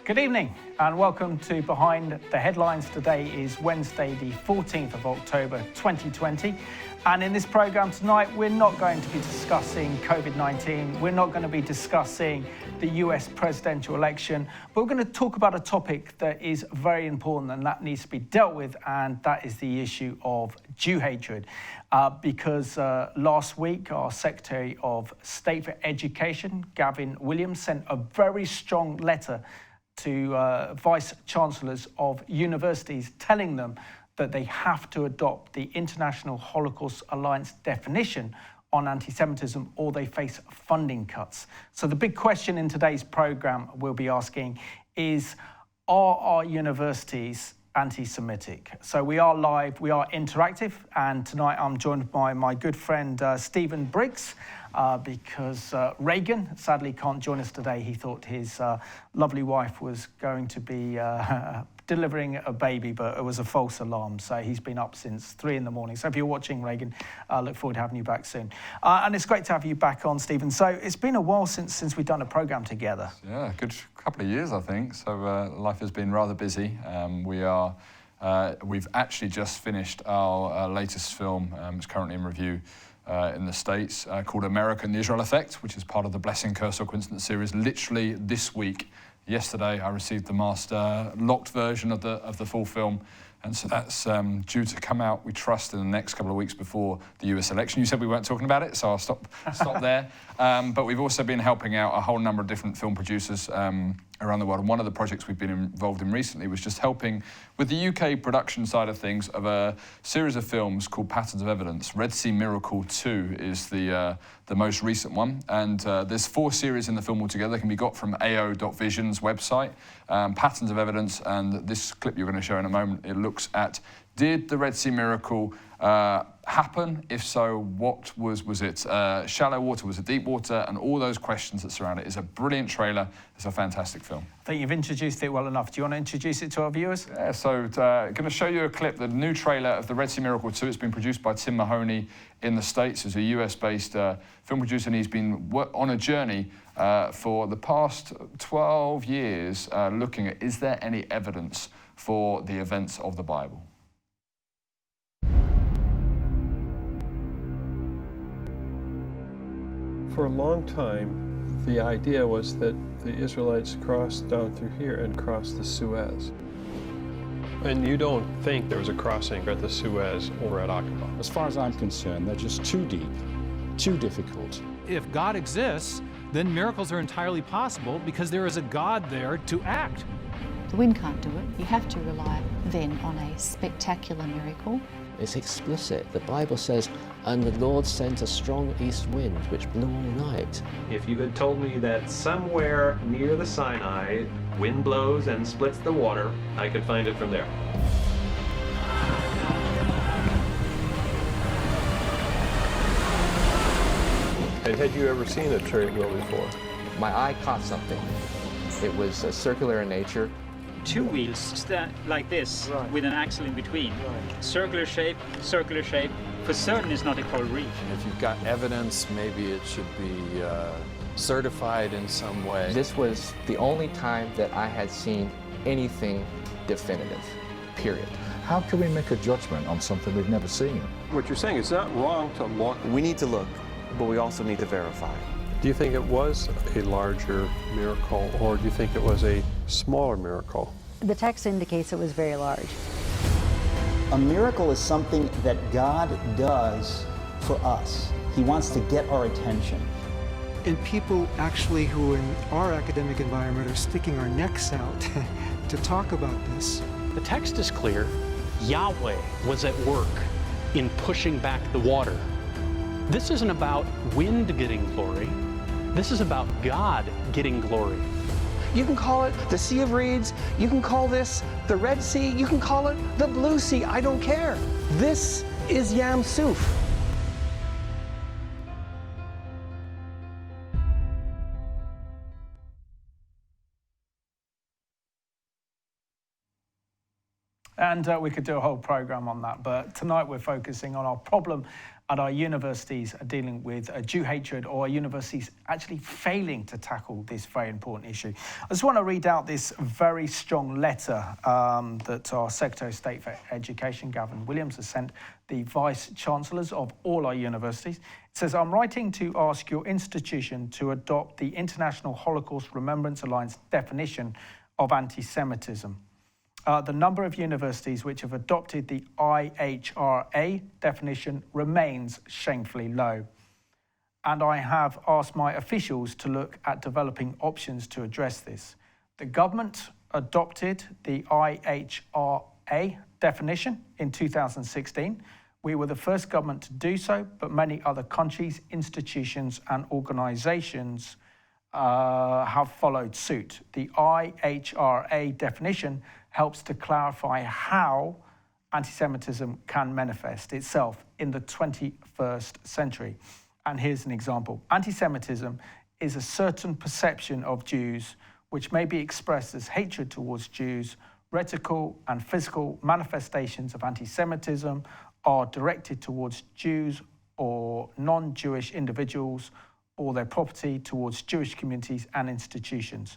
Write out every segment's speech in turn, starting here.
Good evening and welcome to Behind the Headlines. Today is Wednesday the 14th of October 2020, and in this programme tonight we're not going to be discussing COVID-19, we're not going to be discussing the US presidential election, but we're going to talk about a topic that is very important and that needs to be dealt with, and that is the issue of Jew hatred. Because last week our Secretary of State for Education, Gavin Williams, sent a very strong letter to vice-chancellors of universities telling them that they have to adopt the International Holocaust Alliance definition on anti-Semitism or they face funding cuts. So the big question in today's programme we'll be asking is, are our universities anti-Semitic? So we are live, we are interactive, and tonight I'm joined by my good friend Stephen Briggs, because Reagan sadly can't join us today. He thought his lovely wife was going to be delivering a baby, but it was a false alarm. So he's been up since 3 in the morning. So if you're watching, Reagan, look forward to having you back soon. And it's great to have you back on, Stephen. So it's been a while since we've done a programme together. Yeah, a good couple of years, I think. So life has been rather busy. We've actually just finished our latest film. It's currently in review in the States, called America and the Israel Effect, which is part of the Blessing, Curse or Coincidence series. Literally this week, yesterday, I received the master locked version of the full film, and so that's due to come out, we trust, in the next couple of weeks before the US election. You said we weren't talking about it, so I'll stop there. But we've also been helping out a whole number of different film producers around the world, and one of the projects we've been involved in recently was just helping with the UK production side of things of a series of films called Patterns of Evidence. Red Sea Miracle 2 is the most recent one, and there's 4 series in the film altogether. They can be got from AO.Vision's website, Patterns of Evidence, and this clip you're going to show in a moment, it looks at, did the Red Sea Miracle happen? If so, what was it? Shallow water, was it deep water? And all those questions that surround it. It's a brilliant trailer. It's a fantastic film. I think you've introduced it well enough. Do you want to introduce it to our viewers? Yeah, so going to show you a clip, the new trailer of the Red Sea Miracle 2. It's been produced by Tim Mahoney in the States. He's a US-based film producer, and he's been on a journey for the past 12 years looking at, is there any evidence for the events of the Bible? For a long time, the idea was that the Israelites crossed down through here and crossed the Suez. And you don't think there was a crossing at the Suez or at Aqaba? As far as I'm concerned, they're just too deep, too difficult. If God exists, then miracles are entirely possible because there is a God there to act. The wind can't do it. You have to rely then on a spectacular miracle. It's explicit. The Bible says, and the Lord sent a strong east wind which blew all night. If you had told me that somewhere near the Sinai, wind blows and splits the water, I could find it from there. And had you ever seen a chariot wheel before? My eye caught something. It was circular in nature. 2 wheels stand like this, right, with an axle in between. Right. Circular shape, for certain it's not a coral reef. If you've got evidence, maybe it should be certified in some way. This was the only time that I had seen anything definitive, period. How can we make a judgment on something we've never seen? What you're saying is not wrong to look. We need to look, but we also need to verify. Do you think it was a larger miracle, or do you think it was a smaller miracle? The text indicates it was very large. A miracle is something that God does for us. He wants to get our attention. And people actually who in our academic environment are sticking our necks out to talk about this. The text is clear. Yahweh was at work in pushing back the water. This isn't about wind getting glory. This is about God getting glory. You can call it the Sea of Reeds, you can call this the Red Sea, you can call it the Blue Sea, I don't care. This is Yam Suf. And we could do a whole program on that. But tonight we're focusing on our problem and our universities are dealing with Jew hatred, or our universities actually failing to tackle this very important issue. I just want to read out this very strong letter that our Secretary of State for Education, Gavin Williams, has sent the Vice-Chancellors of all our universities. It says, I'm writing to ask your institution to adopt the International Holocaust Remembrance Alliance definition of anti-Semitism. The number of universities which have adopted the IHRA definition remains shamefully low. And I have asked my officials to look at developing options to address this. The government adopted the IHRA definition in 2016. We were the first government to do so, but many other countries, institutions and organisations have followed suit. The IHRA definition helps to clarify how anti-Semitism can manifest itself in the 21st century. And here's an example. Anti-Semitism is a certain perception of Jews which may be expressed as hatred towards Jews. Rhetorical and physical manifestations of anti-Semitism are directed towards Jews or non-Jewish individuals or their property, towards Jewish communities and institutions.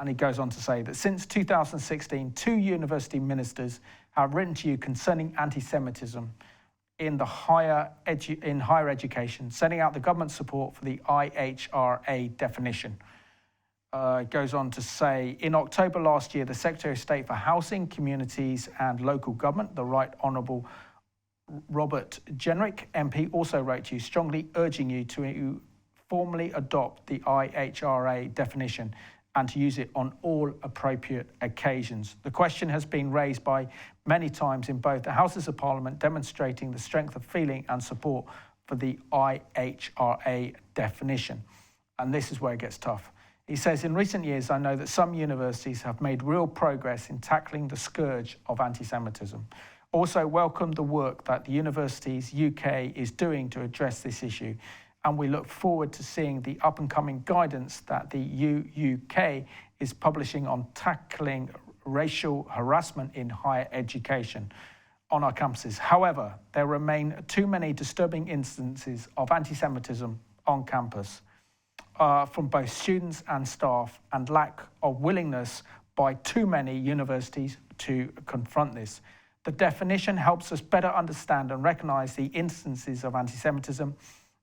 And he goes on to say that since 2016, 2 university ministers have written to you concerning anti-Semitism in higher education, setting out the government's support for the IHRA definition. It goes on to say, in October last year, the Secretary of State for Housing, Communities and Local Government, the Right Honourable Robert Jenrick, MP, also wrote to you, strongly urging you to formally adopt the IHRA definition and to use it on all appropriate occasions. The question has been raised by many times in both the Houses of Parliament, demonstrating the strength of feeling and support for the IHRA definition. And this is where it gets tough. He says, in recent years, I know that some universities have made real progress in tackling the scourge of anti-Semitism. Also welcome the work that the Universities UK is doing to address this issue. And we look forward to seeing the up-and-coming guidance that the UUK is publishing on tackling racial harassment in higher education on our campuses. However, there remain too many disturbing instances of anti-Semitism on campus from both students and staff, and lack of willingness by too many universities to confront this. The definition helps us better understand and recognise the instances of anti-Semitism,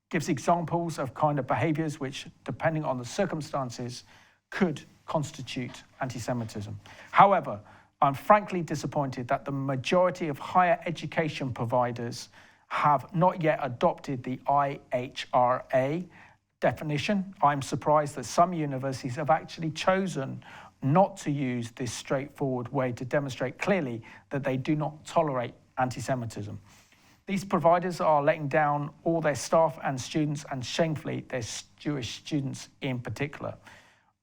gives examples of kind of behaviours which, depending on the circumstances, could constitute anti-Semitism. However, I'm frankly disappointed that the majority of higher education providers have not yet adopted the IHRA definition. I'm surprised that some universities have actually chosen not to use this straightforward way to demonstrate clearly that they do not tolerate anti-Semitism. These providers are letting down all their staff and students, and shamefully their Jewish students in particular.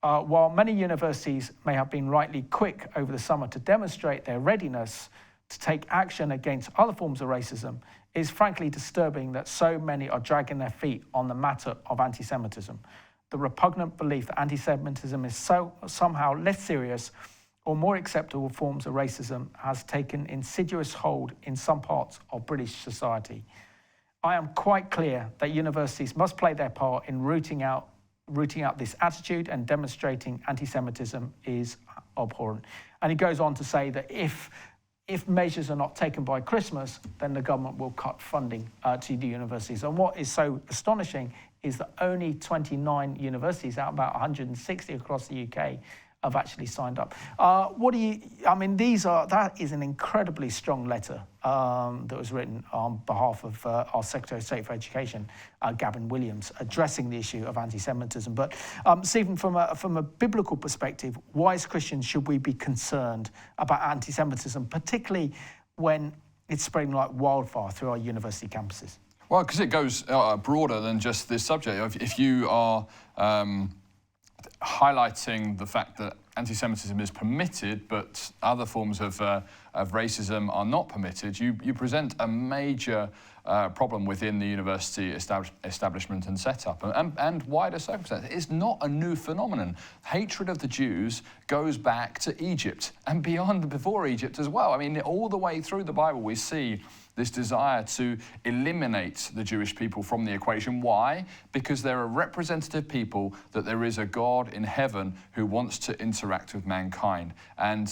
While many universities may have been rightly quick over the summer to demonstrate their readiness to take action against other forms of racism, it is frankly disturbing that so many are dragging their feet on the matter of anti-Semitism. The repugnant belief that anti-Semitism is somehow less serious or more acceptable forms of racism has taken insidious hold in some parts of British society. I am quite clear that universities must play their part in rooting out this attitude, and demonstrating anti-Semitism is abhorrent. And he goes on to say that if measures are not taken by Christmas, then the government will cut funding to the universities. And what is so astonishing is that only 29 universities out of about 160 across the UK have actually signed up. That is an incredibly strong letter that was written on behalf of our Secretary of State for Education, Gavin Williams, addressing the issue of anti-Semitism. But Stephen, from a biblical perspective, why as Christians should we be concerned about anti-Semitism, particularly when it's spreading like wildfire through our university campuses? Well, because it goes broader than just this subject. If you are highlighting the fact that anti-Semitism is permitted, but other forms of racism are not permitted, you present a major problem within the university establishment and setup and wider circumstances. It's not a new phenomenon. Hatred of the Jews goes back to Egypt and before Egypt as well. I mean, all the way through the Bible we see this desire to eliminate the Jewish people from the equation. Why? Because they're a representative people, that there is a God in heaven who wants to interact with mankind. And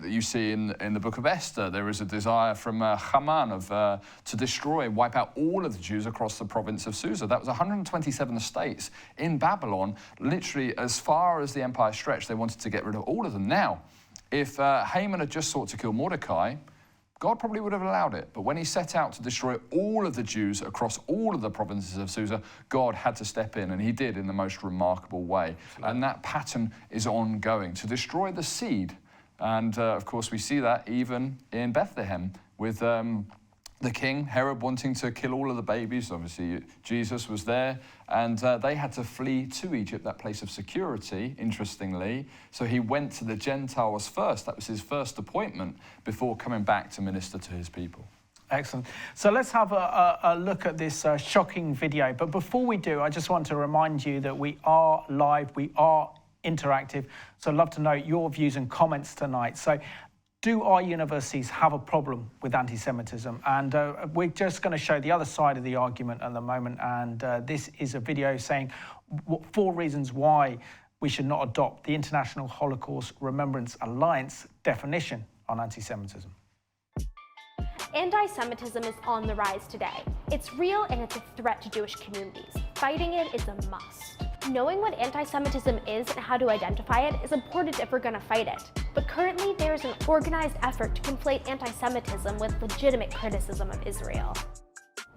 you see in the book of Esther, there is a desire from Haman to destroy and wipe out all of the Jews across the province of Susa. That was 127 states in Babylon. Literally, as far as the empire stretched, they wanted to get rid of all of them. Now, if Haman had just sought to kill Mordecai, God probably would have allowed it. But when he set out to destroy all of the Jews across all of the provinces of Susa, God had to step in, and he did in the most remarkable way. And that pattern is ongoing, to destroy the seed. And of course, we see that even in Bethlehem with the king, Herod, wanting to kill all of the babies. Obviously, Jesus was there, and they had to flee to Egypt, that place of security, interestingly. So he went to the Gentiles first. That was his first appointment before coming back to minister to his people. Excellent. So let's have a look at this shocking video. But before we do, I just want to remind you that we are live, we are interactive. So I'd love to know your views and comments tonight. So do our universities have a problem with anti-Semitism? And we're just going to show the other side of the argument at the moment. And this is a video saying 4 reasons why we should not adopt the International Holocaust Remembrance Alliance definition on anti-Semitism. Anti-Semitism is on the rise today. It's real and it's a threat to Jewish communities. Fighting it is a must. Knowing what anti-Semitism is and how to identify it is important if we're going to fight it. But currently, there is an organized effort to conflate anti-Semitism with legitimate criticism of Israel.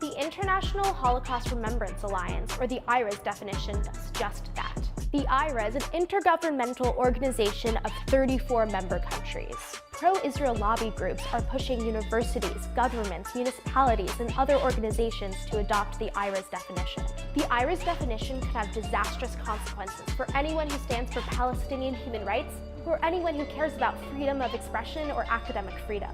The International Holocaust Remembrance Alliance, or the IHRA's definition, does just that. The IHRA is an intergovernmental organization of 34 member countries. Pro-Israel lobby groups are pushing universities, governments, municipalities, and other organizations to adopt the IHRA's definition. The IHRA's definition could have disastrous consequences for anyone who stands for Palestinian human rights or anyone who cares about freedom of expression or academic freedom.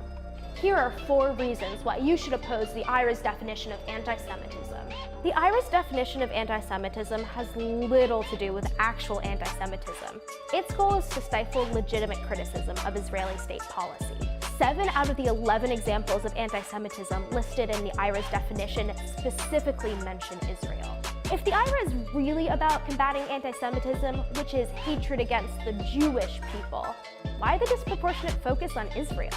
Here are 4 reasons why you should oppose the IHRA's definition of anti-Semitism. The IHRA's definition of anti-Semitism has little to do with actual anti-Semitism. Its goal is to stifle legitimate criticism of Israeli state policy. 7 out of the 11 examples of anti-Semitism listed in the IHRA's definition specifically mention Israel. If the IHRA is really about combating anti-Semitism, which is hatred against the Jewish people, why the disproportionate focus on Israel?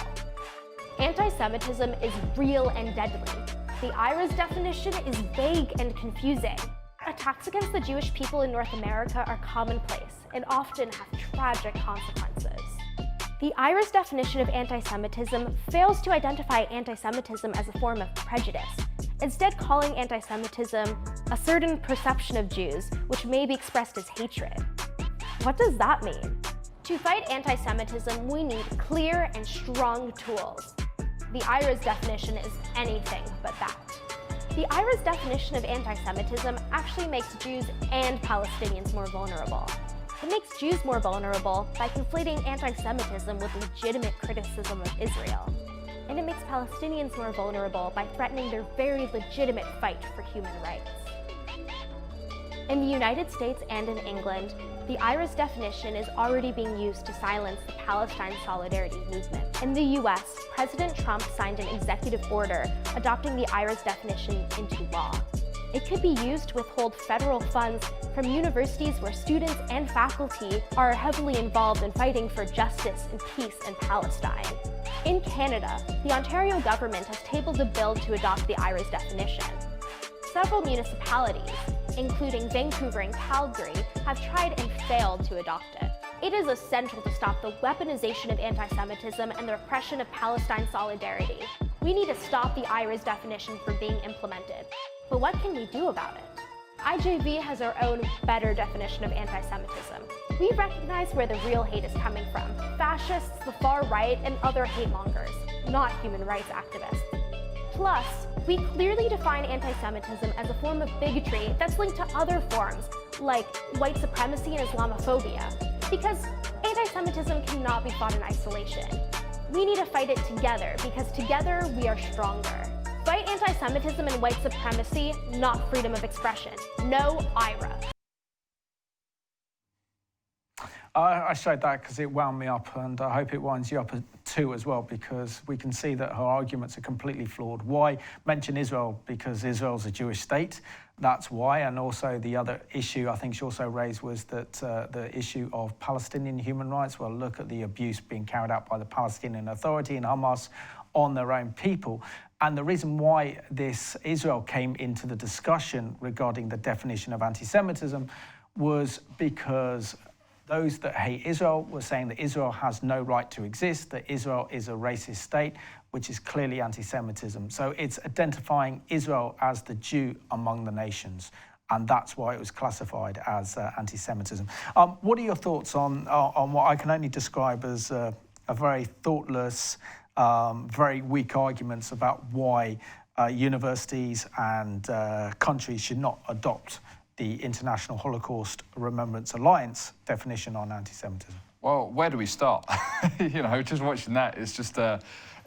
Anti-Semitism is real and deadly. The IHRA's definition is vague and confusing. Attacks against the Jewish people in North America are commonplace and often have tragic consequences. The IHRA's definition of anti-Semitism fails to identify anti-Semitism as a form of prejudice, instead calling anti-Semitism a certain perception of Jews, which may be expressed as hatred. What does that mean? To fight anti-Semitism, we need clear and strong tools. The IHRA's definition is anything but that. The IHRA's definition of anti-Semitism actually makes Jews and Palestinians more vulnerable. It makes Jews more vulnerable by conflating anti-Semitism with legitimate criticism of Israel. And it makes Palestinians more vulnerable by threatening their very legitimate fight for human rights. In the United States and in England, the IHRA's definition is already being used to silence the Palestine Solidarity movement. In the US, President Trump signed an executive order adopting the IHRA's definition into law. It could be used to withhold federal funds from universities where students and faculty are heavily involved in fighting for justice and peace in Palestine. In Canada, the Ontario government has tabled a bill to adopt the IHRA's definition. Several municipalities, including Vancouver and Calgary, have tried and failed to adopt it. It is essential to stop the weaponization of anti-Semitism and the repression of Palestine solidarity. We need to stop the IHRA's definition from being implemented. But what can we do about it? IJV has our own better definition of anti-Semitism. We recognize where the real hate is coming from: fascists, the far right, and other hate mongers, not human rights activists. Plus, we clearly define anti-Semitism as a form of bigotry that's linked to other forms, like white supremacy and Islamophobia. Because anti-Semitism cannot be fought in isolation. We need to fight it together, because together we are stronger. Fight anti-Semitism and white supremacy, not freedom of expression. No IRA. I showed that because it wound me up, and I hope it winds you up too as well, because we can see that her arguments are completely flawed. Why mention Israel? Because Israel's a Jewish state. That's why. And also the other issue I think she also raised was that the issue of Palestinian human rights. Well, look at the abuse being carried out by the Palestinian Authority and Hamas on their own people. And the reason why this Israel came into the discussion regarding the definition of anti-Semitism was because those that hate Israel were saying that Israel has no right to exist, that Israel is a racist state, which is clearly anti-Semitism. So it's identifying Israel as the Jew among the nations, and that's why it was classified as anti-Semitism. What are your thoughts on what I can only describe as a very thoughtless, very weak arguments about why universities and countries should not adopt the International Holocaust Remembrance Alliance definition on anti-Semitism? Well, where do we start? Just watching that, it's just,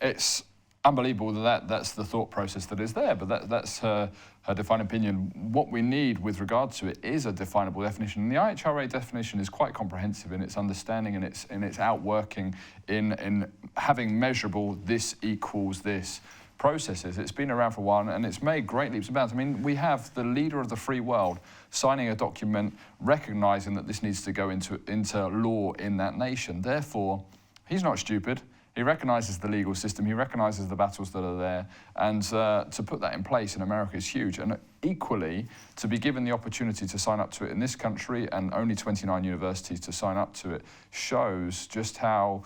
it's unbelievable that's the thought process that is there, but that's her defined opinion. What we need with regard to it is a definable definition. And the IHRA definition is quite comprehensive in its understanding and its outworking in having measurable this equals this processes. It's been around for a while and it's made great leaps and bounds. I mean, we have the leader of the free world signing a document recognizing that this needs to go into law in that nation. Therefore, he's not stupid. He recognizes the legal system, he recognizes the battles that are there, and to put that in place in America is huge. And equally, to be given the opportunity to sign up to it in this country, and only 29 universities to sign up to it, shows just how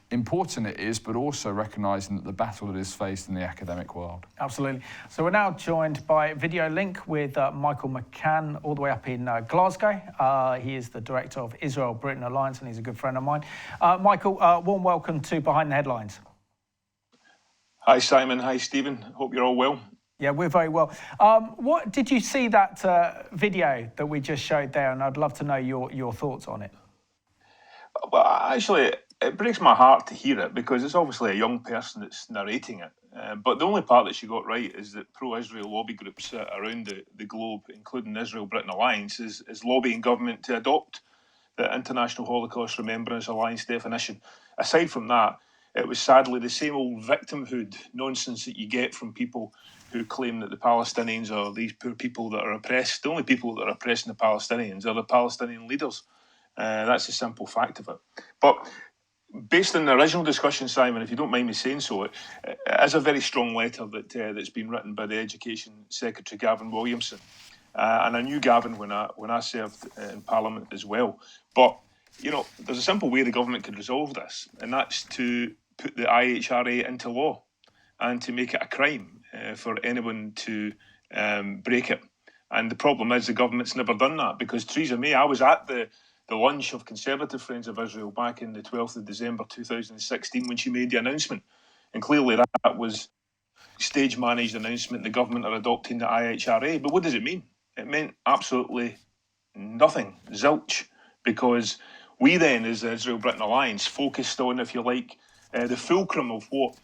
important it is, but also recognizing that the battle that is faced in the academic world. Absolutely. So we're now joined by video link with Michael McCann, all the way up in Glasgow. He is the director of Israel-Britain Alliance, and he's a good friend of mine. Michael, warm welcome to Behind the Headlines. Hi, Simon. Hi, Stephen. Hope you're all well. Yeah, we're very well. What did you see that video that we just showed there? And I'd love to know your thoughts on it. Well, actually, it breaks my heart to hear it because it's obviously a young person that's narrating it. But the only part that she got right is that pro-Israel lobby groups around the globe, including the Israel-Britain Alliance, is lobbying government to adopt the International Holocaust Remembrance Alliance definition. Aside from that, it was sadly the same old victimhood nonsense that you get from people who claim that the Palestinians are these poor people that are oppressed. The only people that are oppressing the Palestinians are the Palestinian leaders. That's the simple fact of it. But based on the original discussion, Simon, if you don't mind me saying so, it is a very strong letter that's been written by the Education Secretary, Gavin Williamson. And I knew Gavin when I served in Parliament as well. But, there's a simple way the government could resolve this, and that's to put the IHRA into law and to make it a crime for anyone to break it. And the problem is the government's never done that, because Theresa May, I was at the lunch of Conservative Friends of Israel back in the 12th of December 2016 when she made the announcement. And clearly that was a stage-managed announcement. The government are adopting the IHRA. But what does it mean? It meant absolutely nothing, zilch, because we then, as the Israel-Britain Alliance, focused on, if you like, the fulcrum of what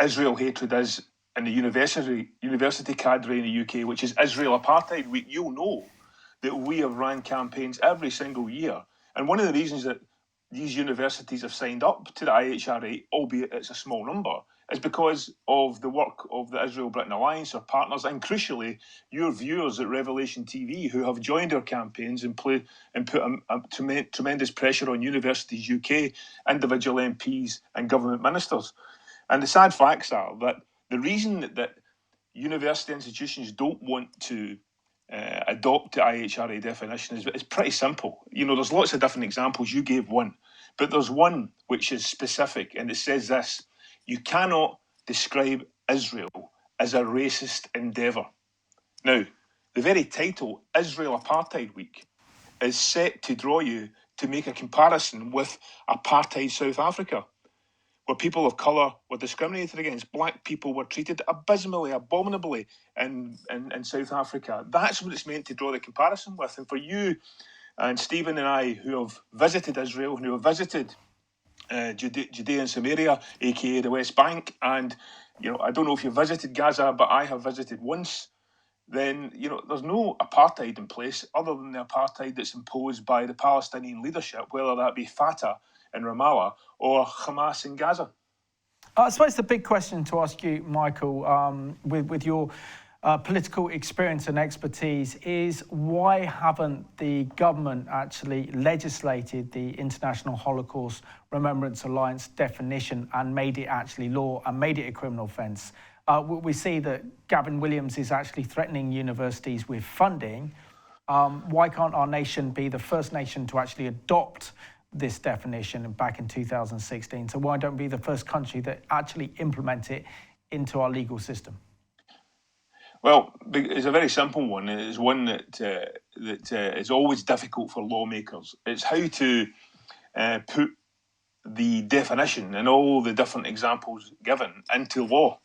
Israel hatred is in the university cadre in the UK, which is Israel apartheid. You'll know that we have ran campaigns every single year. And one of the reasons that these universities have signed up to the IHRA, albeit it's a small number, is because of the work of the Israel-Britain Alliance, our partners, and crucially, your viewers at Revelation TV, who have joined our campaigns and put a tremendous pressure on Universities UK, individual MPs and government ministers. And the sad facts are that the reason that university institutions don't want to adopt the IHRA definition is pretty simple. There's lots of different examples. You gave one, but there's one which is specific, and it says this: you cannot describe Israel as a racist endeavour. Now, the very title, Israel Apartheid Week, is set to draw you to make a comparison with apartheid South Africa. where people of colour were discriminated against. Black people were treated abysmally, abominably in South Africa. That's what it's meant to draw the comparison with. And for you and Stephen and I, who have visited Israel, who have visited Judea and Samaria, aka the West Bank, and I don't know if you've visited Gaza, but I have visited once, then there's no apartheid in place other than the apartheid that's imposed by the Palestinian leadership, whether that be Fatah in Ramallah or Hamas in Gaza. I suppose the big question to ask you, Michael, with your political experience and expertise, is why haven't the government actually legislated the International Holocaust Remembrance Alliance definition and made it actually law and made it a criminal offence? We see that Gavin Williams is actually threatening universities with funding. Why can't our nation be the first nation to actually adopt this definition back in 2016? So why don't we be the first country that actually implement it into our legal system? Well, it's a very simple one. It's one that is always difficult for lawmakers. It's how to put the definition and all the different examples given into law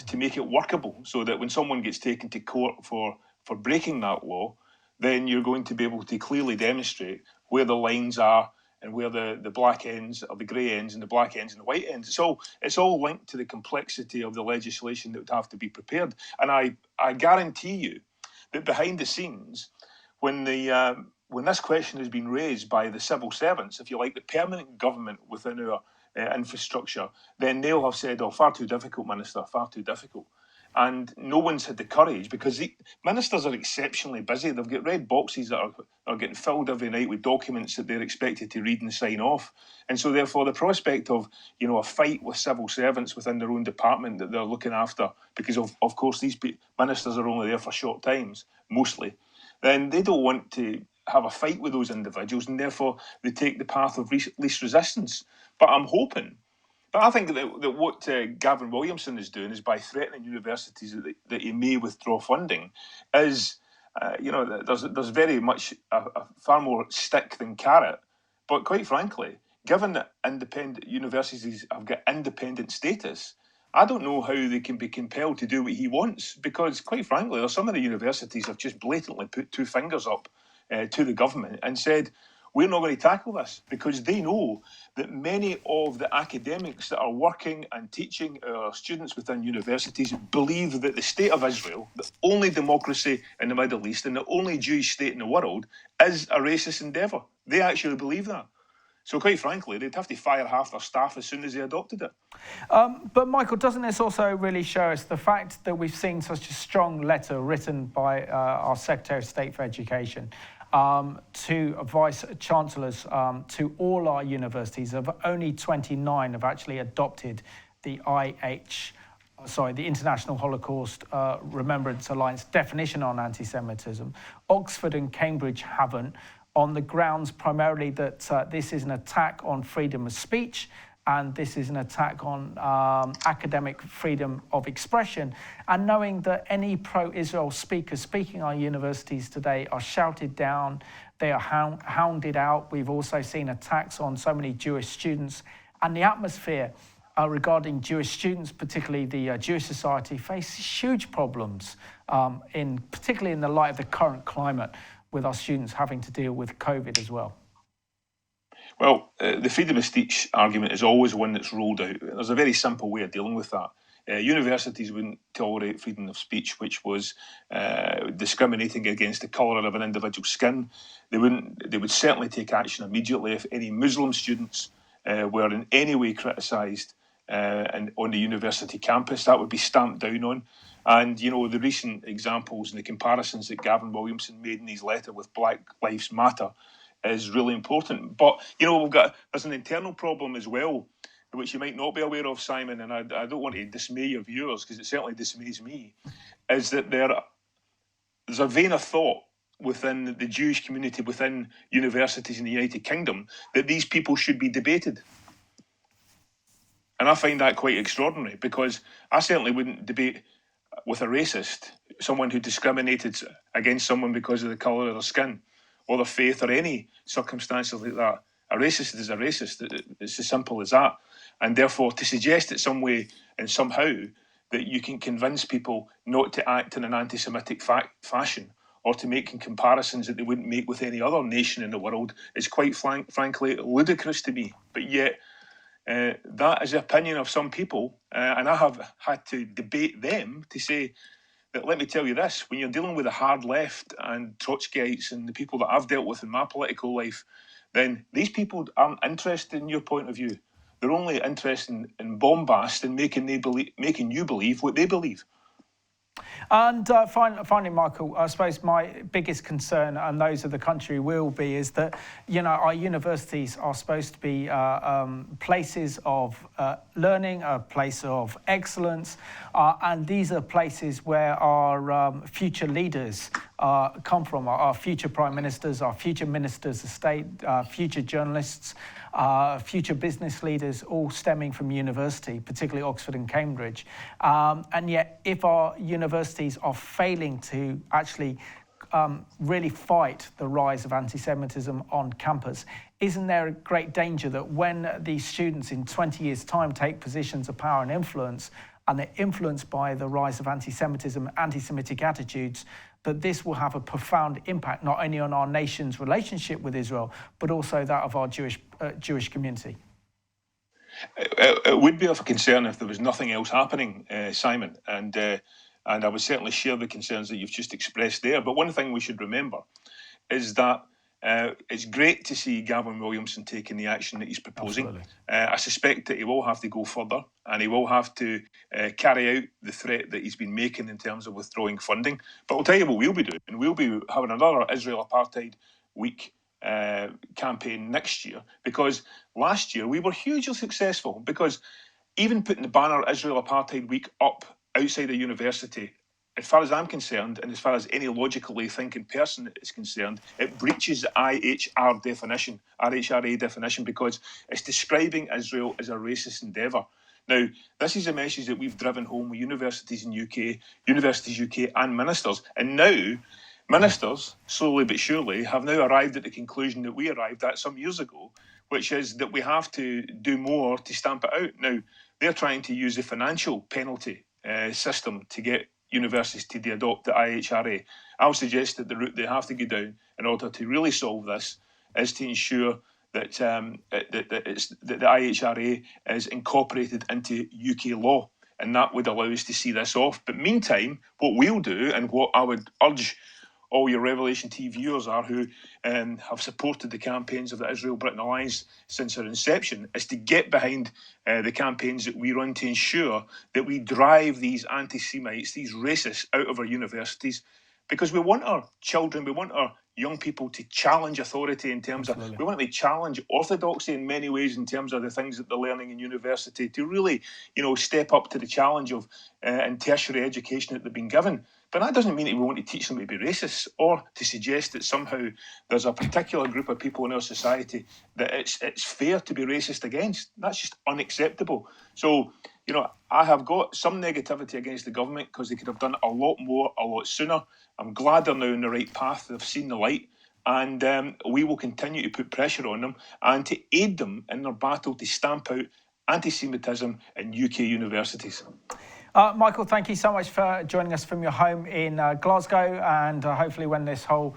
to make it workable, so that when someone gets taken to court for breaking that law, then you're going to be able to clearly demonstrate where the lines are and where the black ends or the grey ends and the black ends and the white ends. It's all linked to the complexity of the legislation that would have to be prepared. And I guarantee you that behind the scenes, when this question has been raised by the civil servants, if you like, the permanent government within our infrastructure, then they'll have said, "Oh, far too difficult, Minister, far too difficult." And no one's had the courage, because the ministers are exceptionally busy. They've got red boxes that are getting filled every night with documents that they're expected to read and sign off. And so therefore the prospect of, a fight with civil servants within their own department that they're looking after, because of course these ministers are only there for short times, mostly, then they don't want to have a fight with those individuals, and therefore they take the path of least resistance. But I think that what Gavin Williamson is doing is, by threatening universities that he may withdraw funding, is, there's very much a far more stick than carrot. But quite frankly, given that independent universities have got independent status, I don't know how they can be compelled to do what he wants, because quite frankly, some of the universities have just blatantly put two fingers up to the government and said, we're not going to tackle this, because they know that many of the academics that are working and teaching our students within universities believe that the state of Israel, the only democracy in the Middle East and the only Jewish state in the world, is a racist endeavour. They actually believe that. So quite frankly, they'd have to fire half their staff as soon as they adopted it. But Michael, doesn't this also really show us the fact that we've seen such a strong letter written by our Secretary of State for Education to vice-chancellors to all our universities, of only 29 have actually adopted the the International Holocaust Remembrance Alliance definition on anti-Semitism. Oxford and Cambridge haven't, on the grounds primarily that this is an attack on freedom of speech, and this is an attack on academic freedom of expression. And knowing that any pro-Israel speakers speaking at our universities today are shouted down, they are hounded out. We've also seen attacks on so many Jewish students, and the atmosphere regarding Jewish students, particularly the Jewish Society, face huge problems, particularly in the light of the current climate, with our students having to deal with COVID as well. Well, the freedom of speech argument is always one that's rolled out. There's a very simple way of dealing with that. Universities wouldn't tolerate freedom of speech which was discriminating against the colour of an individual's skin. They would certainly take action immediately if any Muslim students were in any way criticised on the university campus. That would be stamped down on. And, the recent examples and the comparisons that Gavin Williamson made in his letter with Black Lives Matter is really important. But, there's an internal problem as well, which you might not be aware of, Simon, and I don't want to dismay your viewers, because it certainly dismays me, is that there's a vein of thought within the Jewish community, within universities in the United Kingdom, that these people should be debated. And I find that quite extraordinary, because I certainly wouldn't debate with a racist, someone who discriminated against someone because of the colour of their skin or their faith or any circumstances like that. A racist is a racist. It's as simple as that. And therefore, to suggest that some way and somehow that you can convince people not to act in an anti-Semitic fashion or to make comparisons that they wouldn't make with any other nation in the world is quite frankly ludicrous to me. But yet, that is the opinion of some people, and I have had to debate them to say that, let me tell you this, when you're dealing with the hard left and Trotskyites and the people that I've dealt with in my political life, then these people aren't interested in your point of view. They're only interested in bombast and making you believe what they believe. And finally, Michael, I suppose my biggest concern, and those of the country will be, is that, you know, our universities are supposed to be places of learning, a place of excellence, and these are places where our future leaders come from, our future prime ministers, our future ministers of state, future journalists, future business leaders, all stemming from university, particularly Oxford and Cambridge. And yet, if our universities are failing to actually really fight the rise of anti-Semitism on campus, isn't there a great danger that when these students in 20 years' time take positions of power and influence, and they're influenced by the rise of anti-Semitism, anti-Semitic attitudes, that this will have a profound impact not only on our nation's relationship with Israel, but also that of our Jewish community? It would be of a concern if there was nothing else happening, Simon, and I would certainly share the concerns that you've just expressed there. But one thing we should remember is that it's great to see Gavin Williamson taking the action that he's proposing. I suspect that he will have to go further, and he will have to carry out the threat that he's been making in terms of withdrawing funding. But I'll tell you what we'll be doing. We'll be having another Israel Apartheid Week campaign next year, because last year we were hugely successful, because even putting the banner Israel Apartheid Week up outside a university, as far as I'm concerned, and as far as any logically thinking person is concerned, it breaches the IHRA definition, because it's describing Israel as a racist endeavour. Now, this is a message that we've driven home with universities UK and ministers. And now, ministers, slowly but surely, have now arrived at the conclusion that we arrived at some years ago, which is that we have to do more to stamp it out. Now, they're trying to use the financial penalty system to get universities to adopt the IHRA. I'll suggest that the route they have to go down in order to really solve this is to ensure that the IHRA is incorporated into UK law, and that would allow us to see this off. But meantime, what we'll do, and what I would urge all your Revelation TV viewers are, who have supported the campaigns of the Israel-Britain Alliance since our inception, is to get behind the campaigns that we run to ensure that we drive these anti-Semites, these racists, out of our universities, because we want our children, we want our young people to challenge authority in terms of, we want them to challenge orthodoxy in many ways in terms of the things that they're learning in university, to really, step up to the challenge of in tertiary education that they've been given. But that doesn't mean that we want to teach them to be racists, or to suggest that somehow there's a particular group of people in our society that it's fair to be racist against. That's just unacceptable. So, I have got some negativity against the government because they could have done a lot more, a lot sooner. I'm glad they're now in the right path. They've seen the light. And we will continue to put pressure on them and to aid them in their battle to stamp out anti-Semitism in UK universities. Michael, thank you so much for joining us from your home in Glasgow, and hopefully when this whole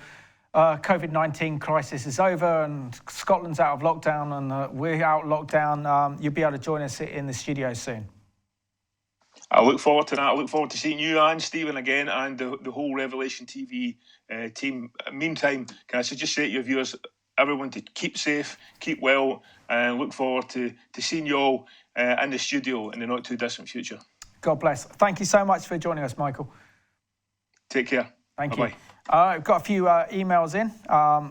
COVID-19 crisis is over and Scotland's out of lockdown and we're out of lockdown, you'll be able to join us in the studio soon. I look forward to that. I look forward to seeing you and Stephen again, and the whole Revelation TV team. Meantime, can I just say to your viewers, everyone, to keep safe, keep well, and look forward to seeing you all in the studio in the not too distant future. God bless. Thank you so much for joining us, Michael. Take care. Thank Bye-bye. you. I've got a few emails in.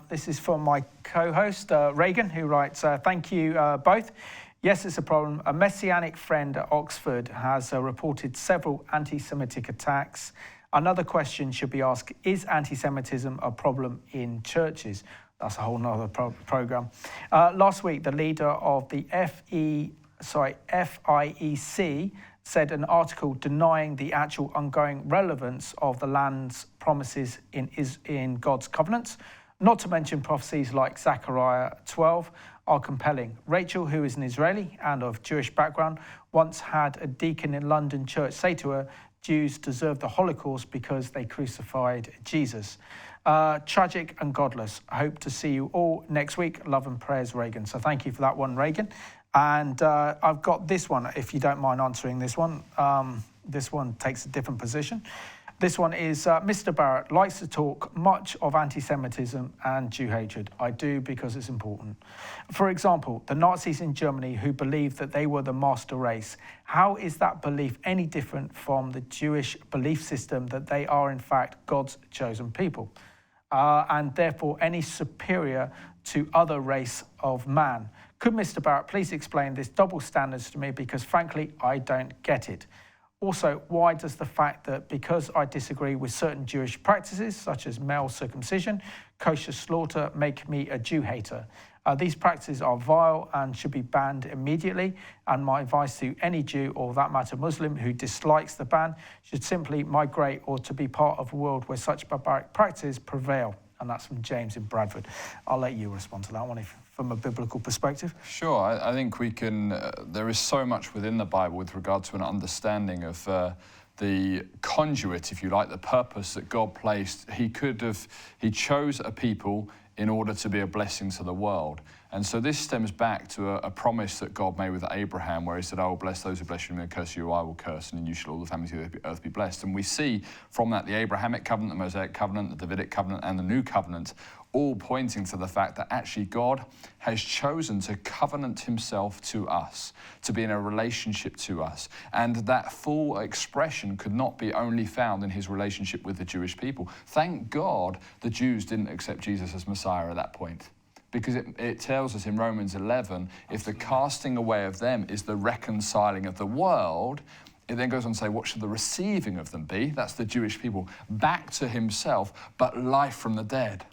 This is from my co-host, Reagan, who writes, thank you both. Yes, it's a problem. A Messianic friend at Oxford has reported several anti-Semitic attacks. Another question should be asked, is anti-Semitism a problem in churches? That's a whole nother programme. Last week, the leader of the FIEC said an article denying the actual ongoing relevance of the land's promises in God's covenants, not to mention prophecies like Zechariah 12, are compelling. Rachel, who is an Israeli and of Jewish background, once had a deacon in London church say to her, Jews deserve the Holocaust because they crucified Jesus. Tragic and godless. I hope to see you all next week. Love and prayers, Reagan. So thank you for that one, Reagan. And I've got this one, if you don't mind answering this one. This one takes a different position. This one is, Mr. Barrett likes to talk much of anti-Semitism and Jew hatred. I do because it's important. For example, the Nazis in Germany who believed that they were the master race. How is that belief any different from the Jewish belief system that they are in fact God's chosen people? And therefore any superior to other race of man? Could Mr. Barrett please explain this double standards to me, because frankly, I don't get it. Also, why does the fact that because I disagree with certain Jewish practices, such as male circumcision, kosher slaughter, make me a Jew hater? These practices are vile and should be banned immediately. And my advice to any Jew, or that matter Muslim, who dislikes the ban should simply migrate or to be part of a world where such barbaric practices prevail. And that's from James in Bradford. I'll let you respond to that one from a biblical perspective. Sure, I think we can, there is so much within the Bible with regard to an understanding of the conduit, if you like, the purpose that God placed. He chose a people in order to be a blessing to the world. And so this stems back to a promise that God made with Abraham, where he said, I will bless those who bless you, and curse you, I will curse, and in you shall all the families of the earth be blessed. And we see from that the Abrahamic covenant, the Mosaic covenant, the Davidic covenant, and the New Covenant, all pointing to the fact that actually God has chosen to covenant himself to us, to be in a relationship to us. And that full expression could not be only found in his relationship with the Jewish people. Thank God the Jews didn't accept Jesus as Messiah at that point. Because it tells us in Romans 11, if the casting away of them is the reconciling of the world, it then goes on to say, what should the receiving of them be? That's the Jewish people, back to himself, but life from the dead.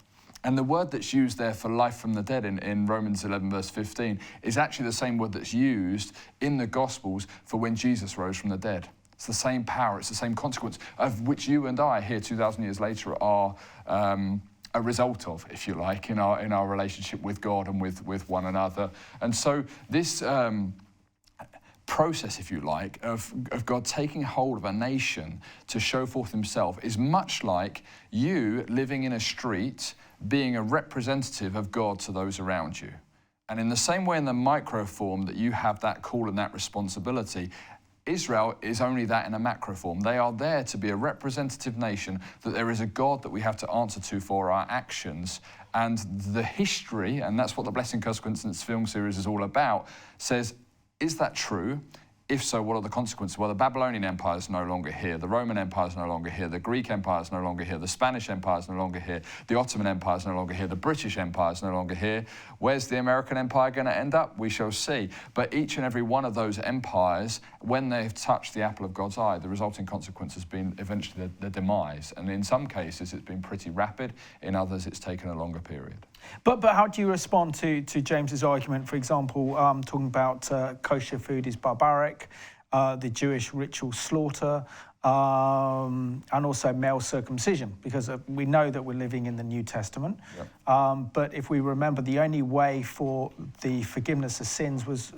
And the word that's used there for life from the dead in Romans 11, verse 15, is actually the same word that's used in the Gospels for when Jesus rose from the dead. It's the same power, it's the same consequence, of which you and I here 2,000 years later are a result of, if you like, in our relationship with God and with one another. And so this process, if you like, of God taking hold of a nation to show forth himself is much like you living in a street being a representative of God to those around you. And in the same way in the micro form that you have that call and that responsibility, Israel is only that in a macro form. They are there to be a representative nation, that there is a God that we have to answer to for our actions. And the history, and that's what the Blessing, Curse, Coincidence film series is all about, says, is that true? If so, what are the consequences? Well, the Babylonian Empire is no longer here. The Roman Empire is no longer here. The Greek Empire is no longer here. The Spanish Empire is no longer here. The Ottoman Empire is no longer here. The British Empire is no longer here. Where's the American Empire going to end up? We shall see. But each and every one of those empires, when they've touched the apple of God's eye, the resulting consequence has been eventually their demise. And in some cases, it's been pretty rapid. In others, it's taken a longer period. But how do you respond to James's argument, for example, talking about kosher food is barbaric, the Jewish ritual slaughter, and also male circumcision? Because we know that we're living in the New Testament. Yep. But if we remember, the only way for the forgiveness of sins was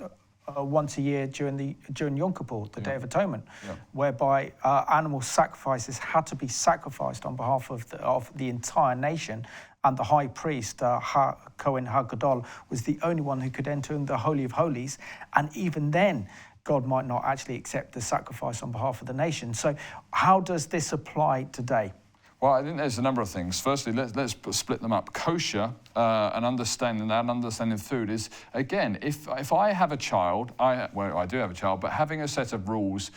once a year during Yom Kippur, the Day of Atonement, whereby animal sacrifices had to be sacrificed on behalf of the entire nation. And the high priest, Kohen HaGadol, was the only one who could enter in the Holy of Holies. And even then, God might not actually accept the sacrifice on behalf of the nation. So how does this apply today? Well, I think there's a number of things. Firstly, let's split them up. Kosher and understanding food is, again, if I have a child, I do have a child, but having a set of rules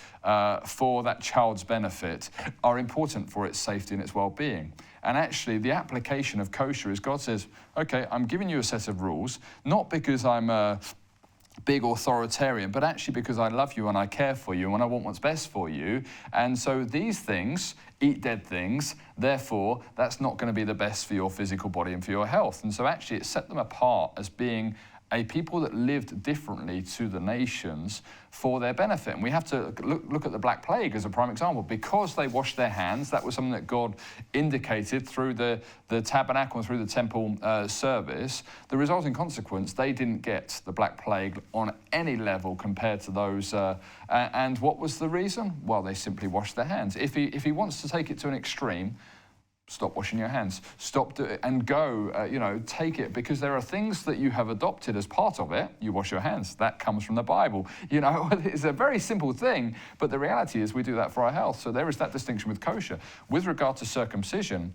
for that child's benefit are important for its safety and its well-being. And actually, the application of kosher is God says, okay, I'm giving you a set of rules, not because I'm a big authoritarian, but actually because I love you and I care for you and I want what's best for you. And so these things, eat dead things, therefore, that's not going to be the best for your physical body and for your health. And so actually, it set them apart as being a people that lived differently to the nations for their benefit. And we have to look at the Black Plague as a prime example. Because they washed their hands, that was something that God indicated through the tabernacle and through the temple service. The resulting consequence, they didn't get the Black Plague on any level compared to those. And what was the reason? Well, they simply washed their hands. If he wants to take it to an extreme, stop washing your hands. Stop and go, take it, because there are things that you have adopted as part of it. You wash your hands. That comes from the Bible. It's a very simple thing, but the reality is we do that for our health. So there is that distinction with kosher. With regard to circumcision,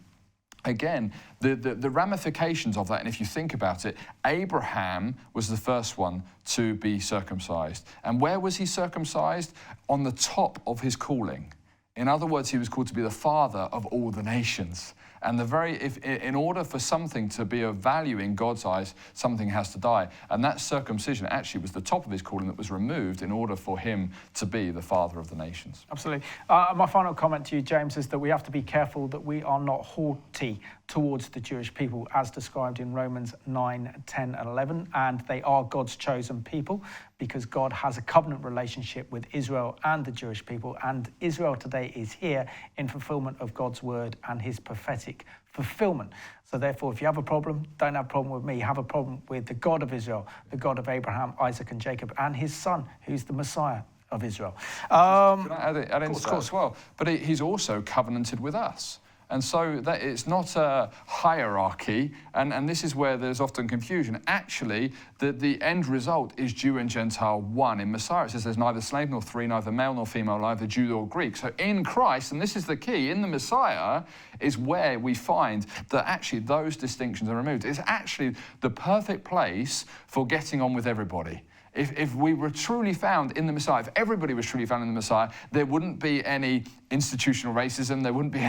again, the ramifications of that, and if you think about it, Abraham was the first one to be circumcised. And where was he circumcised? On the top of his calling. In other words, he was called to be the father of all the nations. And in order for something to be of value in God's eyes, something has to die. And that circumcision actually was the top of his calling that was removed in order for him to be the father of the nations. Absolutely. My final comment to you, James, is that we have to be careful that we are not haughty towards the Jewish people as described in Romans 9, 10 and 11. And they are God's chosen people because God has a covenant relationship with Israel and the Jewish people. And Israel today is here in fulfillment of God's word and his prophetic fulfillment. So therefore, if you have a problem, don't have a problem with me. Have a problem with the God of Israel, the God of Abraham, Isaac and Jacob, and his son, who's the Messiah of Israel. Can I add in to that as well? But he's also covenanted with us. And so that it's not a hierarchy, and this is where there's often confusion. Actually, the end result is Jew and Gentile one. In Messiah, it says there's neither slave nor free, neither male nor female, neither Jew nor Greek. So in Christ, and this is the key, in the Messiah is where we find that actually those distinctions are removed. It's actually the perfect place for getting on with everybody. If we were truly found in the Messiah, if everybody was truly found in the Messiah, there wouldn't be any institutional racism, there wouldn't be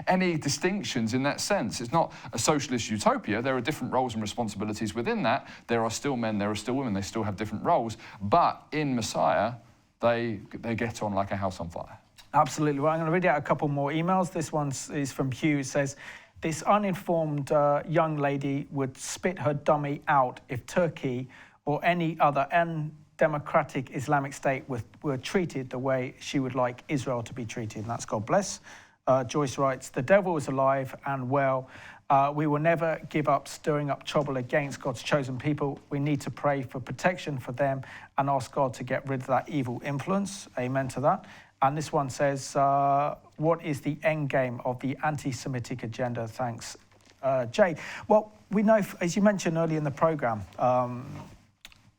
any distinctions in that sense. It's not a socialist utopia. There are different roles and responsibilities within that. There are still men, there are still women, they still have different roles. But in Messiah, they get on like a house on fire. Absolutely. Well, I'm going to read out a couple more emails. This one is from Hugh. It says, this uninformed young lady would spit her dummy out if Turkey or any other undemocratic Islamic state were treated the way she would like Israel to be treated. And that's God bless. Joyce writes, the devil is alive and well. We will never give up stirring up trouble against God's chosen people. We need to pray for protection for them and ask God to get rid of that evil influence. Amen to that. And this one says, what is the end game of the anti-Semitic agenda? Thanks, Jay. Well, we know, as you mentioned earlier in the programme,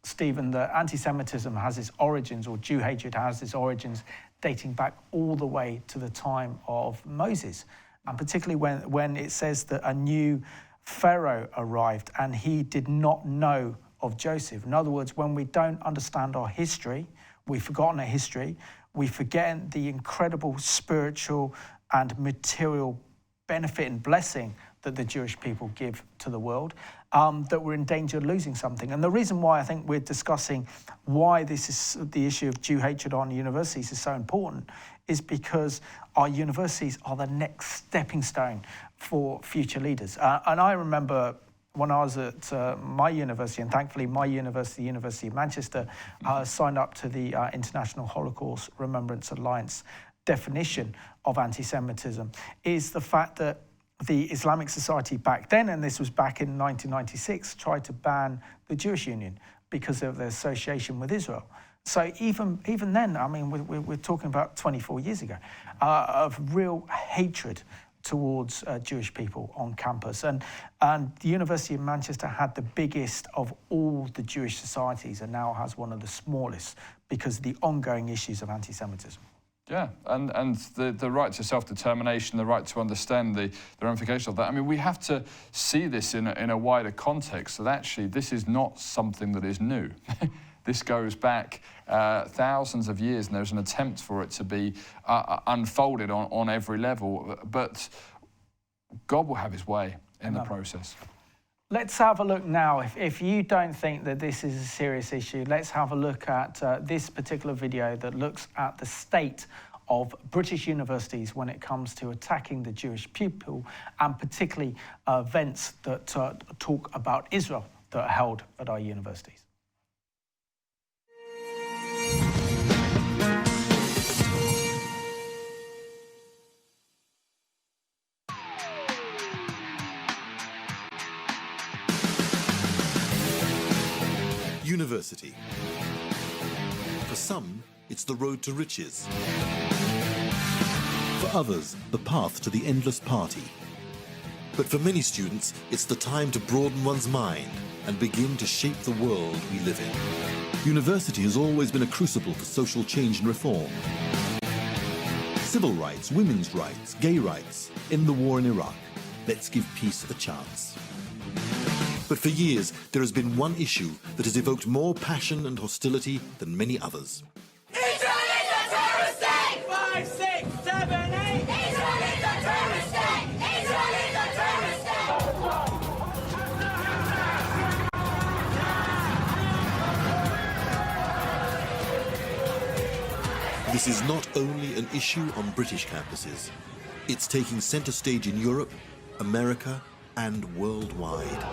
Stephen, that anti-Semitism has its origins, or Jew hatred has its origins, dating back all the way to the time of Moses. And particularly when it says that a new Pharaoh arrived and he did not know of Joseph. In other words, when we don't understand our history, we've forgotten our history, we forget the incredible spiritual and material benefit and blessing that the Jewish people give to the world, that we're in danger of losing something. And the reason why I think we're discussing why this is the issue of Jew hatred on universities is so important is because our universities are the next stepping stone for future leaders. And I remember when I was at my university, and thankfully my university, the University of Manchester, signed up to the International Holocaust Remembrance Alliance definition of anti-Semitism, is the fact that the Islamic Society back then, and this was back in 1996, tried to ban the Jewish Union because of their association with Israel. So even then, I mean, we're talking about 24 years ago, of real hatred towards Jewish people on campus. And the University of Manchester had the biggest of all the Jewish societies and now has one of the smallest because of the ongoing issues of anti-Semitism. Yeah, and the right to self-determination, the right to understand the ramifications of that. I mean, we have to see this in a wider context, that actually this is not something that is new. This goes back thousands of years, and there's an attempt for it to be unfolded on every level. But God will have his way in the process. Let's have a look now. If you don't think that this is a serious issue, let's have a look at this particular video that looks at the state of British universities when it comes to attacking the Jewish people, and particularly events that talk about Israel that are held at our universities. University. For some, it's the road to riches. For others, the path to the endless party. But for many students, it's the time to broaden one's mind and begin to shape the world we live in. University has always been a crucible for social change and reform. Civil rights, women's rights, gay rights, end the war in Iraq. Let's give peace a chance. But for years, there has been one issue that has evoked more passion and hostility than many others. Israel is a terrorist state! 5, 6, 7, 8! Israel is a terrorist state! Israel is a terrorist state! This is not only an issue on British campuses. It's taking centre stage in Europe, America, and worldwide.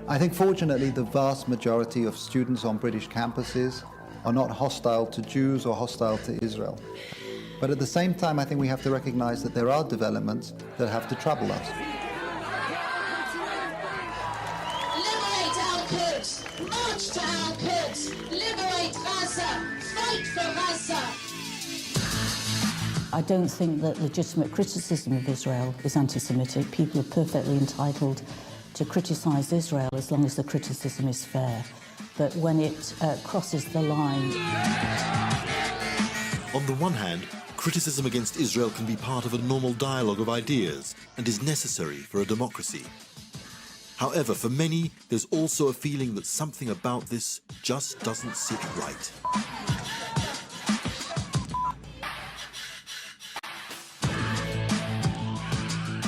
I think fortunately the vast majority of students on British campuses are not hostile to Jews or hostile to Israel. But at the same time, I think we have to recognize that there are developments that have to trouble us. Liberate Al-Quds! March to Al-Quds! Liberate Gaza! Fight for Gaza! I don't think that legitimate criticism of Israel is anti-Semitic. People are perfectly entitled to criticise Israel as long as the criticism is fair. But when it crosses the line... On the one hand, criticism against Israel can be part of a normal dialogue of ideas and is necessary for a democracy. However, for many, there's also a feeling that something about this just doesn't sit right.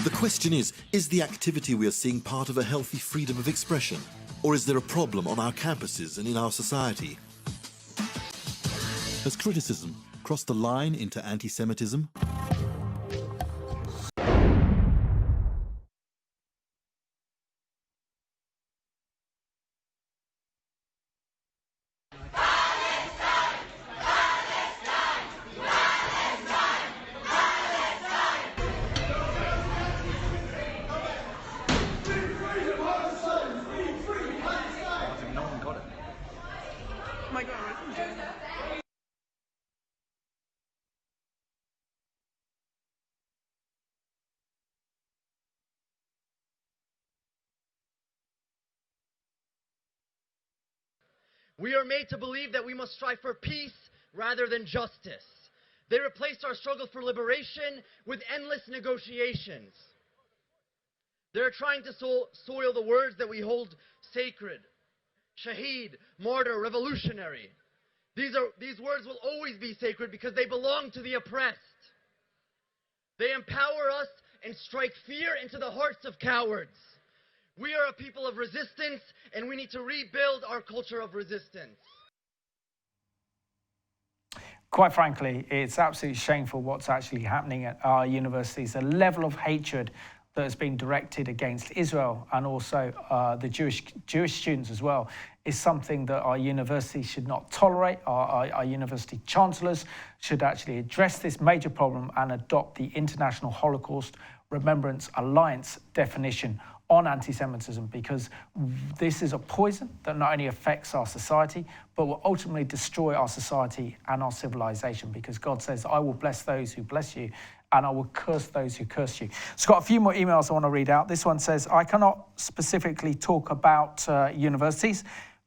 The question is the activity we are seeing part of a healthy freedom of expression? Or is there a problem on our campuses and in our society? Has criticism crossed the line into anti-Semitism? We are made to believe that we must strive for peace rather than justice. They replaced our struggle for liberation with endless negotiations. They're trying to soil the words that we hold sacred. Shaheed, martyr, revolutionary. These words will always be sacred because they belong to the oppressed. They empower us and strike fear into the hearts of cowards. We are a people of resistance, and we need to rebuild our culture of resistance. Quite frankly, it's absolutely shameful what's actually happening at our universities. The level of hatred that has been directed against Israel and also the Jewish students as well is something that our universities should not tolerate. Our university chancellors should actually address this major problem and adopt the International Holocaust Remembrance Alliance definition on anti-Semitism, because this is a poison that not only affects our society, but will ultimately destroy our society and our civilization, because God says, I will bless those who bless you, and I will curse those who curse you. So I've got a few more emails I want to read out. This one says, I cannot specifically talk about universities,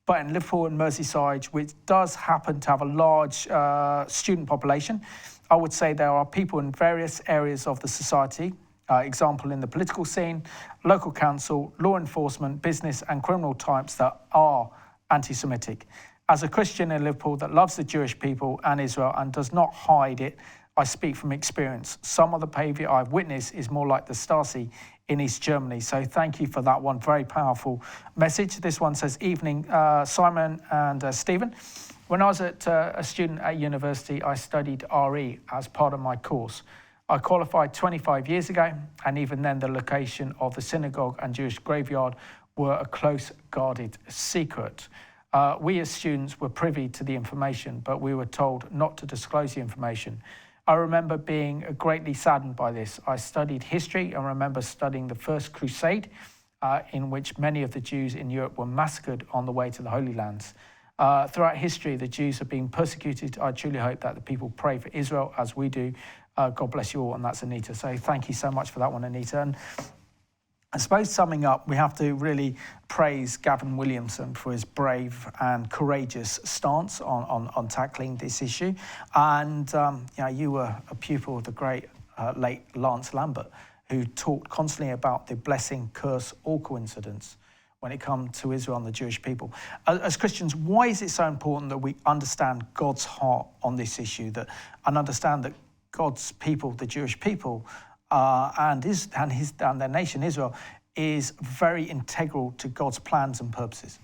but in Liverpool and Merseyside, which does happen to have a large student population, I would say there are people in various areas of the society, example in the political scene, local council, law enforcement, business and criminal types that are anti-Semitic. As a Christian in Liverpool that loves the Jewish people and Israel and does not hide it, I speak from experience. Some of the behaviour I've witnessed is more like the Stasi in East Germany. So thank you for that one. Very powerful message. This one says, evening, Simon and Stephen. When I was a student at university, I studied RE as part of my course. I qualified 25 years ago, and even then the location of the synagogue and Jewish graveyard were a close guarded secret. We as students were privy to the information, but we were told not to disclose the information. I remember being greatly saddened by this. I studied history and remember studying the First Crusade, in which many of the Jews in Europe were massacred on the way to the Holy Lands. Throughout history, the Jews have been persecuted. I truly hope that the people pray for Israel as we do. God bless you all, and that's Anita. So thank you so much for that one, Anita. And I suppose summing up, we have to really praise Gavin Williamson for his brave and courageous stance on tackling this issue. And you were a pupil of the great late Lance Lambert, who talked constantly about the blessing, curse, or coincidence when it comes to Israel and the Jewish people. As Christians, why is it so important that we understand God's heart on this issue, and understand that God's people, the Jewish people, and their nation, Israel, is very integral to God's plans and purposes?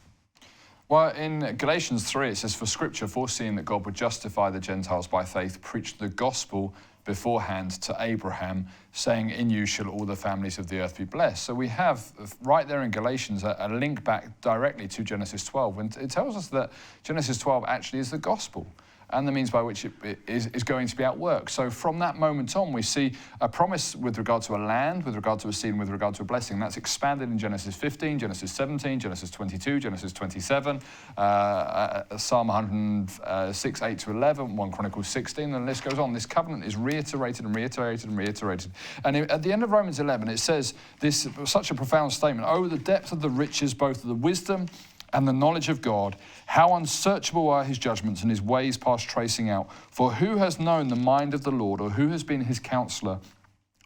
Well, in Galatians 3, it says, for Scripture, foreseeing that God would justify the Gentiles by faith, preached the gospel beforehand to Abraham, saying, in you shall all the families of the earth be blessed. So we have right there in Galatians a link back directly to Genesis 12, and it tells us that Genesis 12 actually is the gospel and the means by which it is going to be outworked. So from that moment on, we see a promise with regard to a land, with regard to a seed, and with regard to a blessing. That's expanded in Genesis 15, Genesis 17, Genesis 22, Genesis 27, Psalm 106, 8 to 11, 1 Chronicles 16, and the list goes on. This covenant is reiterated and reiterated and reiterated. And at the end of Romans 11, it says this, such a profound statement, oh, the depth of the riches, both of the wisdom and the knowledge of God, how unsearchable are his judgments and his ways past tracing out. For who has known the mind of the Lord, or who has been his counselor,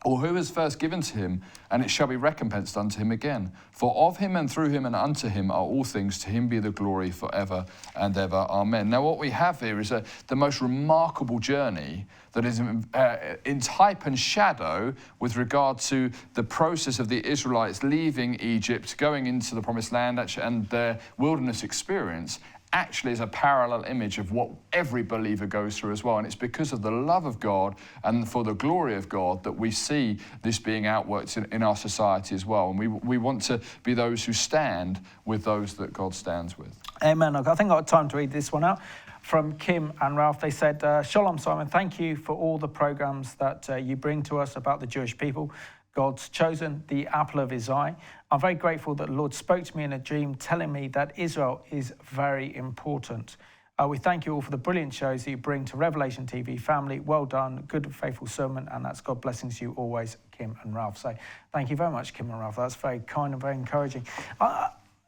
or who has first given to him, and it shall be recompensed unto him again. For of him and through him and unto him are all things, to him be the glory forever and ever. Amen. Now what we have here is the most remarkable journey that is in type and shadow with regard to the process of the Israelites leaving Egypt, going into the promised land, and their wilderness experience, actually is a parallel image of what every believer goes through as well. And it's because of the love of God and for the glory of God that we see this being outworked in our society as well. And we want to be those who stand with those that God stands with. Amen. I think I've got time to read this one out. From Kim and Ralph, they said, Shalom, Simon, thank you for all the programs that you bring to us about the Jewish people. God's chosen, the apple of his eye. I'm very grateful that the Lord spoke to me in a dream telling me that Israel is very important. We thank you all for the brilliant shows that you bring to Revelation TV family. Well done, good and faithful sermon, and that's God blessings you always, Kim and Ralph. So thank you very much, Kim and Ralph. That's very kind and very encouraging.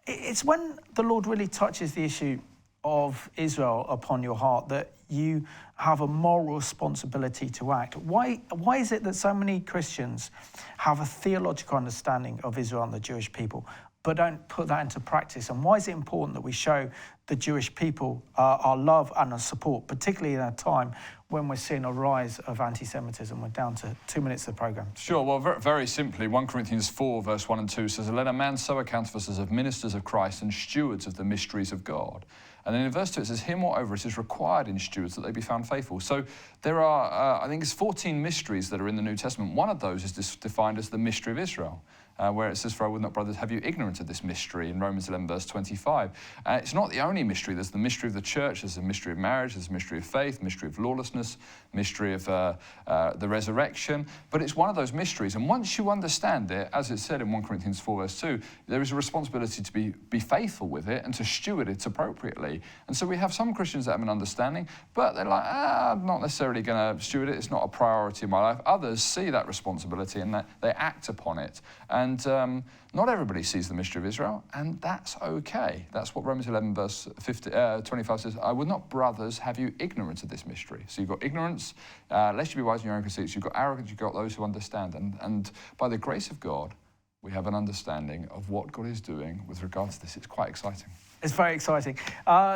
It's when the Lord really touches the issue of Israel upon your heart that you have a moral responsibility to act. Why is it that so many Christians have a theological understanding of Israel and the Jewish people, but don't put that into practice? And why is it important that we show the Jewish people our love and our support, particularly in a time when we're seeing a rise of anti-Semitism? We're down to 2 minutes of the programme. Sure, well, very simply, 1 Corinthians 4, verse 1 and 2 says, let a man so account of us as of ministers of Christ and stewards of the mysteries of God. And then in verse 2 it says, him moreover it is required in stewards that they be found faithful. So there are, I think it's 14 mysteries that are in the New Testament. One of those is defined as the mystery of Israel. Where it says, for I would not, brothers, have you ignorant of this mystery, in Romans 11, verse 25. It's not the only mystery. There's the mystery of the church, there's the mystery of marriage, there's the mystery of faith, mystery of lawlessness, mystery of the resurrection. But it's one of those mysteries. And once you understand it, as it said in 1 Corinthians 4, verse 2, there is a responsibility to be faithful with it and to steward it appropriately. And so we have some Christians that have an understanding, but they're like, I'm not necessarily going to steward it. It's not a priority in my life. Others see that responsibility and that they act upon it. And not everybody sees the mystery of Israel, and that's okay. That's what Romans 11, verse 25 says, I would not, brothers, have you ignorant of this mystery. So you've got ignorance, lest you be wise in your own conceits. You've got arrogance, you've got those who understand. And by the grace of God, we have an understanding of what God is doing with regard to this. It's quite exciting. It's very exciting.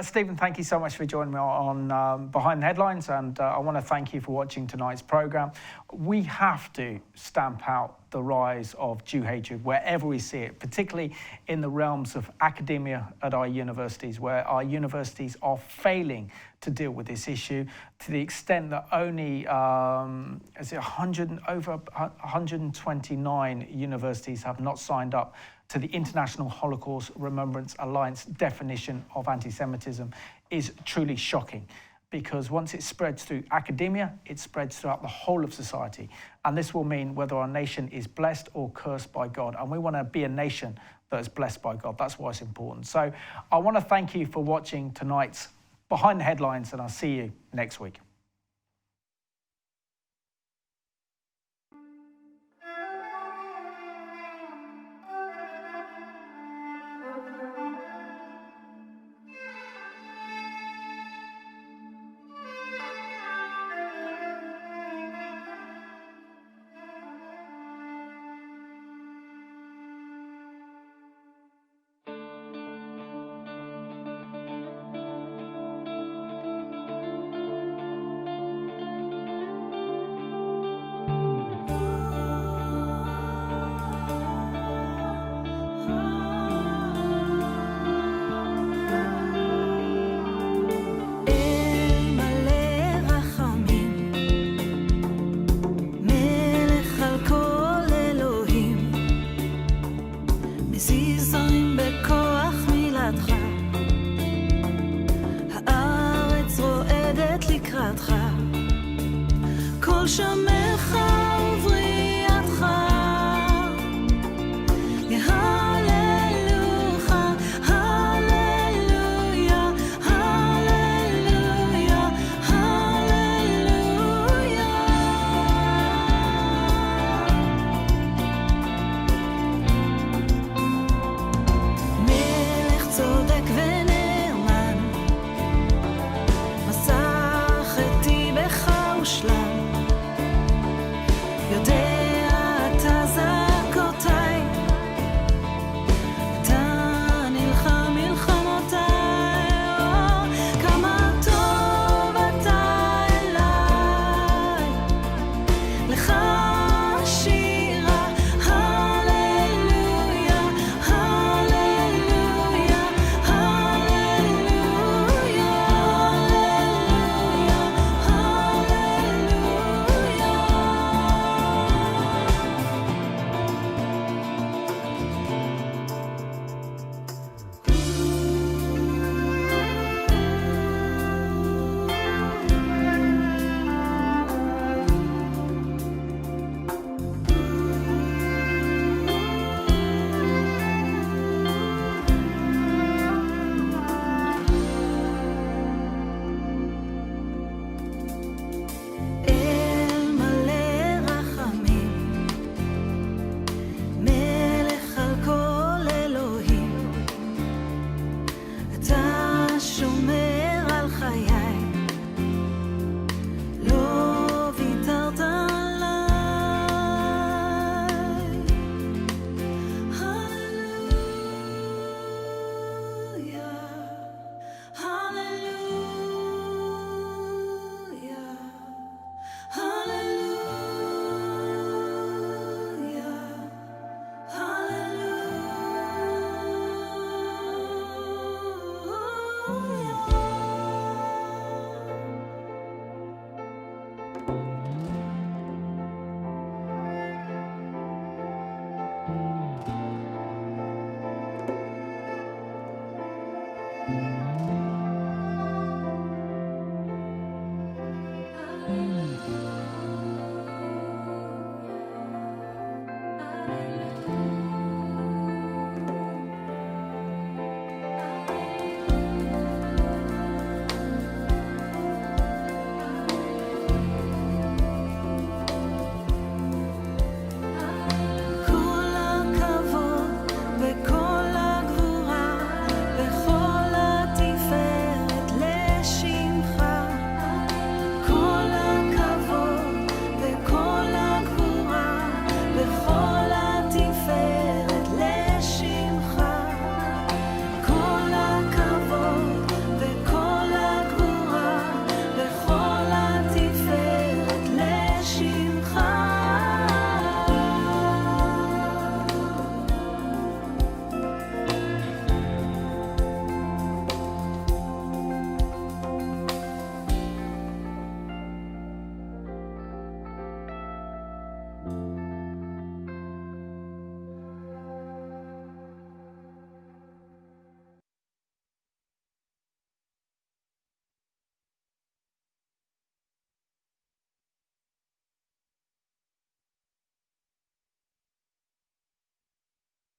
Stephen, thank you so much for joining me on Behind the Headlines, and I want to thank you for watching tonight's programme. We have to stamp out the rise of Jew hatred wherever we see it, particularly in the realms of academia at our universities, where our universities are failing to deal with this issue to the extent that only over 129 universities have not signed up to the International Holocaust Remembrance Alliance definition of anti-Semitism is truly shocking, because once it spreads through academia, it spreads throughout the whole of society. And this will mean whether our nation is blessed or cursed by God. And we want to be a nation that is blessed by God. That's why it's important. So I want to thank you for watching tonight's Behind the Headlines, and I'll see you next week. כל שומע